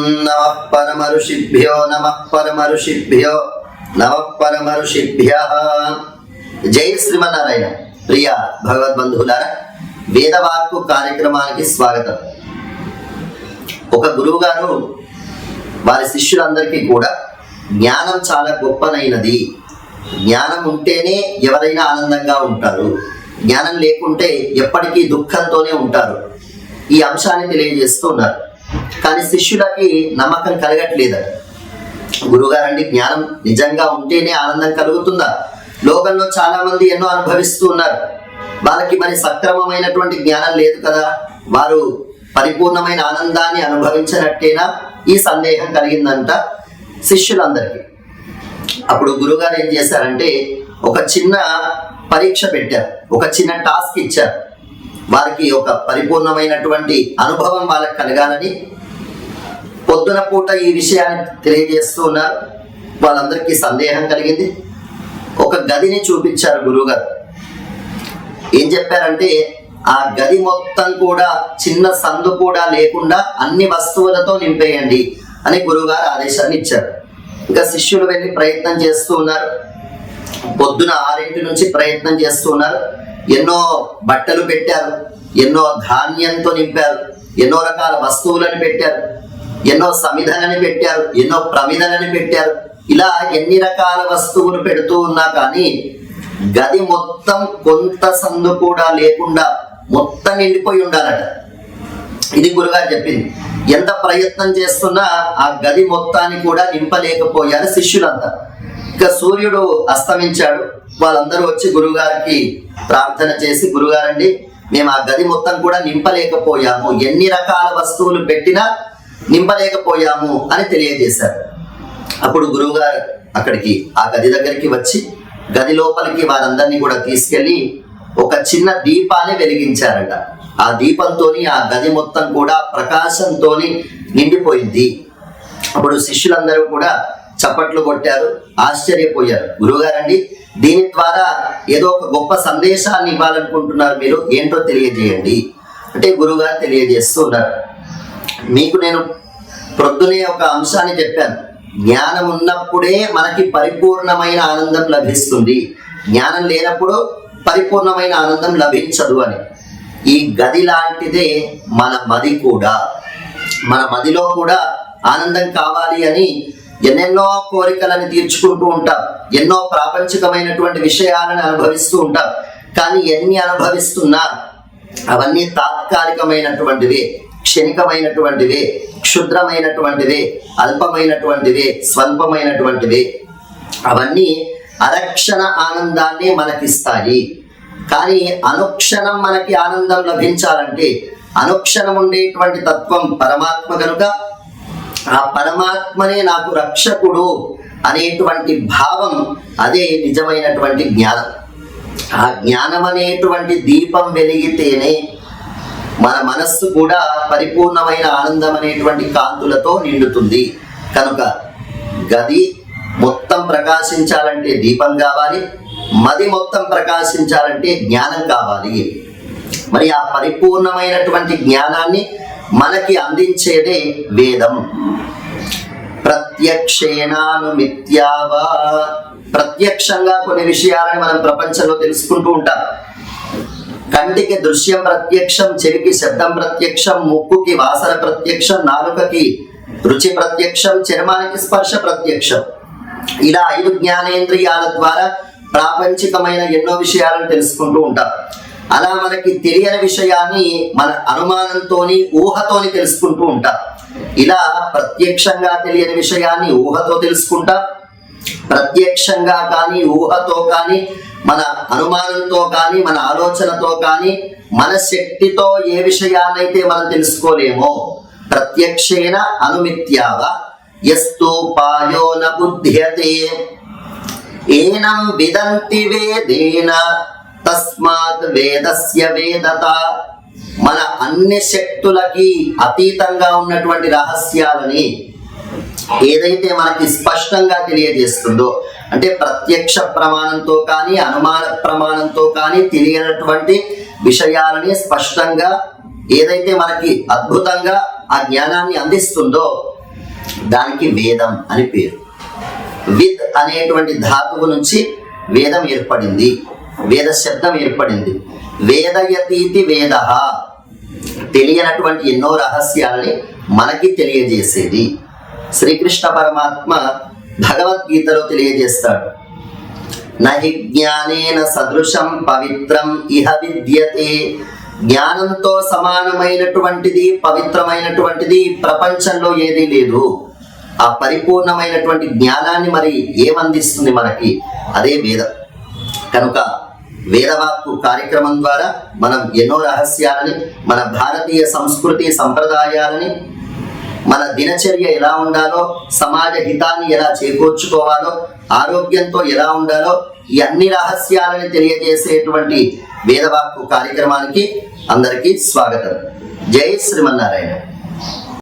నమః పరమ ఋషిభ్యో నమః పరమ ఋషిభ్యో నమః పరమ ఋషిభ్యః. జై శ్రీమన్నారాయణ. ప్రియ భగవద్బంధువులారా, వేదవాక్కు కార్యక్రమానికి స్వాగతం. ఒక గురువు గారు వారి శిష్యులందరికీ కూడా జ్ఞానం చాలా గొప్పనైనది, జ్ఞానం ఉంటేనే ఎవరైనా ఆనందంగా ఉంటారు, జ్ఞానం లేకుంటే ఎప్పటికీ దుఃఖంతోనే ఉంటారు, ఈ అంశాన్ని తెలియజేస్తూ ఉన్నారు. కానీ శిష్యులకి నమ్మకం కలగట్లేదు. గురువుగారండి, జ్ఞానం నిజంగా ఉంటేనే ఆనందం కలుగుతుందా? లోకంలో చాలా మంది ఎన్నో అనుభవిస్తూ ఉన్నారు, వాళ్ళకి మరి సక్రమమైనటువంటి జ్ఞానం లేదు కదా, వారు పరిపూర్ణమైన ఆనందాన్ని అనుభవించినట్టేనా? ఈ సందేహం కలిగిందంట శిష్యులందరికీ. అప్పుడు గురుగారు ఏం చేశారంటే ఒక చిన్న పరీక్ష పెట్టారు, ఒక చిన్న టాస్క్ ఇచ్చారు. వారికి ఒక పరిపూర్ణమైనటువంటి అనుభవం వాళ్ళకి కలగాలని పొద్దున పూట ఈ విషయాన్ని తెలియజేస్తూ ఉన్నారు. వాళ్ళందరికీ సందేహం కలిగింది. ఒక గదిని చూపించారు గురువుగారు. ఏం చెప్పారంటే ఆ గది మొత్తం కూడా చిన్న సందు కూడా లేకుండా అన్ని వస్తువులతో నింపేయండి అని గురువుగారు ఆదేశాన్ని ఇచ్చారు. ఇంకా శిష్యులు వెళ్ళి ప్రయత్నం చేస్తూ ఉన్నారు. పొద్దున 6 నుంచి ప్రయత్నం చేస్తూ ఉన్నారు. ఎన్నో బట్టలు పెట్టారు, ఎన్నో ధాన్యంతో నింపారు, ఎన్నో రకాల వస్తువులను పెట్టారు, ఎన్నో సమిధలని పెట్టారు, ఎన్నో ప్రమిదలని పెట్టారు. ఇలా ఎన్ని రకాల వస్తువులు పెడుతూ ఉన్నా కానీ గది మొత్తం కొంత సందు కూడా లేకుండా మొత్తం నిండిపోయి ఉండాలట. ఇది గురుగారు చెప్పింది. ఎంత ప్రయత్నం చేస్తున్నా ఆ గది మొత్తాన్ని కూడా నింపలేకపోయారు శిష్యులంతా. ఇక సూర్యుడు అస్తమించాడు. వాళ్ళందరూ వచ్చి గురువుగారికి ప్రార్థన చేసి, గురుగారండి, మేము ఆ గది మొత్తం కూడా నింపలేకపోయాము, ఎన్ని రకాల వస్తువులు పెట్టినా నింపలేకపోయాము అని తెలియజేశారు. అప్పుడు గురువుగారు అక్కడికి ఆ గది దగ్గరికి వచ్చి గది లోపలికి వారందరినీ కూడా తీసుకెళ్లి ఒక చిన్న దీపాన్ని వెలిగించారట. ఆ దీపంతో ఆ గది మొత్తం కూడా ప్రకాశంతో నిండిపోయింది. అప్పుడు శిష్యులందరూ కూడా చప్పట్లు కొట్టారు, ఆశ్చర్యపోయారు. గురువుగారండి, దీని ద్వారా ఏదో ఒక గొప్ప సందేశాన్ని ఇవ్వాలనుకుంటున్నారు మీరు, ఏంటో తెలియజేయండి అంటే గురువుగారు తెలియజేస్తూ ఉన్నారు. మీకు నేను ప్రొద్దునే ఒక అంశాన్ని చెప్పాను, జ్ఞానం ఉన్నప్పుడే మనకి పరిపూర్ణమైన ఆనందం లభిస్తుంది, జ్ఞానం లేనప్పుడు పరిపూర్ణమైన ఆనందం లభించదు అని. ఈ గది లాంటిదే మన మది కూడా. మన మదిలో కూడా ఆనందం కావాలి అని ఎన్నెన్నో కోరికలను తీర్చుకుంటూ ఉంటాం, ఎన్నో ప్రాపంచికమైనటువంటి విషయాలను అనుభవిస్తూ ఉంటాం. కానీ ఎన్ని అనుభవిస్తున్నా అవన్నీ తాత్కాలికమైనటువంటివే, క్షణికమైనటువంటివే, క్షుద్రమైనటువంటివే, అల్పమైనటువంటివే, స్వల్పమైనటువంటివే. అవన్నీ అరక్షణ ఆనందాన్ని మనకిస్తాయి. కానీ అనుక్షణం మనకి ఆనందం లభించాలంటే అనుక్షణం ఉండేటువంటి తత్వం పరమాత్మ కనుక ఆ పరమాత్మనే నాకు రక్షకుడు అనేటువంటి భావం, అదే నిజమైనటువంటి జ్ఞానం. ఆ జ్ఞానం అనేటువంటి దీపం వెలిగితేనే మన మనస్సు కూడా పరిపూర్ణమైన ఆనందం అనేటువంటి కాంతులతో నిండుతుంది. కనుక గది మొత్తం ప్రకాశించాలంటే దీపం కావాలి, మది మొత్తం ప్రకాశించాలంటే జ్ఞానం కావాలి. మరి ఆ పరిపూర్ణమైనటువంటి జ్ఞానాన్ని మనకి అందించేదే వేదం. ప్రత్యక్షేణానుమిత్యావా, ప్రత్యక్షంగా కొన్ని విషయాలను మనం ప్రపంచంలో తెలుసుకుంటూ ఉంటాం. కంటికి దృశ్యం ప్రత్యక్షం, చెవికి శబ్దం ప్రత్యక్షం, ముక్కుకి వాసన ప్రత్యక్షం, నాలుకకి రుచి ప్రత్యక్షం, చర్మానికి స్పర్శ ప్రత్యక్షం. ఇలా 5 జ్ఞానేంద్రియాల ద్వారా ప్రాపంచికమైన ఎన్నో విషయాలను తెలుసుకుంటూ ఉంటాం. అలా మనకి తెలియని విషయాన్ని మన అనుమానంతోని, ఊహతోని తెలుసుకుంటూ ఉంటాం. ఇలా ప్రత్యక్షంగా తెలియని విషయాన్ని ఊహతో తెలుసుకుంటాం. ప్రత్యక్షంగా కానీ ఊహతో కానీ, మన అనుమానంతో కానీ, మన ఆలోచనతో కానీ, మన శక్తితో ఏ విషయాన్నైతే మనం తెలుసుకోలేమో ప్రత్యక్షేన అనుమిత్యావ యస్తు పాయో న బుధ్యతే ఏనం విదంతి వేదేన తస్మాత్ వేదస్య వేదత. మన అన్ని శక్తులకి అతీతంగా ఉన్నటువంటి రహస్యాలని ఏదైతే మనకి స్పష్టంగా తెలియజేస్తుందో, అంటే ప్రత్యక్ష ప్రమాణంతో కానీ అనుమాన ప్రమాణంతో కానీ తెలియనటువంటి విషయాలని స్పష్టంగా ఏదైతే మనకి అద్భుతంగా ఆ జ్ఞానాన్ని అందిస్తుందో దానికి వేదం అని పేరు. విద్ అనేటువంటి ధాతువు నుంచి వేదం ఏర్పడింది, వేద శబ్దం ఏర్పడింది. వేదయతీతి వేద, తెలియనటువంటి ఎన్నో రహస్యాలని మనకి తెలియజేసేది. శ్రీకృష్ణ పరమాత్మ భగవద్గీతలో తెలియజేస్తాడు, నహి జ్ఞానేన సదృశం పవిత్రం ఇహ విద్యతే. జ్ఞానంతో సమానమైనటువంటిది, పవిత్రమైనటువంటిది ప్రపంచంలో ఏదీ లేదు. ఆ పరిపూర్ణమైనటువంటి జ్ఞానాన్ని మరి ఏమందిస్తుంది మనకి? అదే వేదం. కనుక వేదవాక్కు కార్యక్రమం ద్వారా మనం ఎన్నో రహస్యాలని, మన భారతీయ సంస్కృతి సంప్రదాయాలని, మన దినచర్య ఎలా ఉండాలో, సమాజ హితాన్ని ఎలా చేకూర్చుకోవాలో, ఆరోగ్యంతో ఎలా ఉండాలో, ఈ అన్ని రహస్యాలని తెలియజేసేటువంటి వేదవాక్కు కార్యక్రమానికి అందరికీ స్వాగతం. జై శ్రీమన్నారాయణ.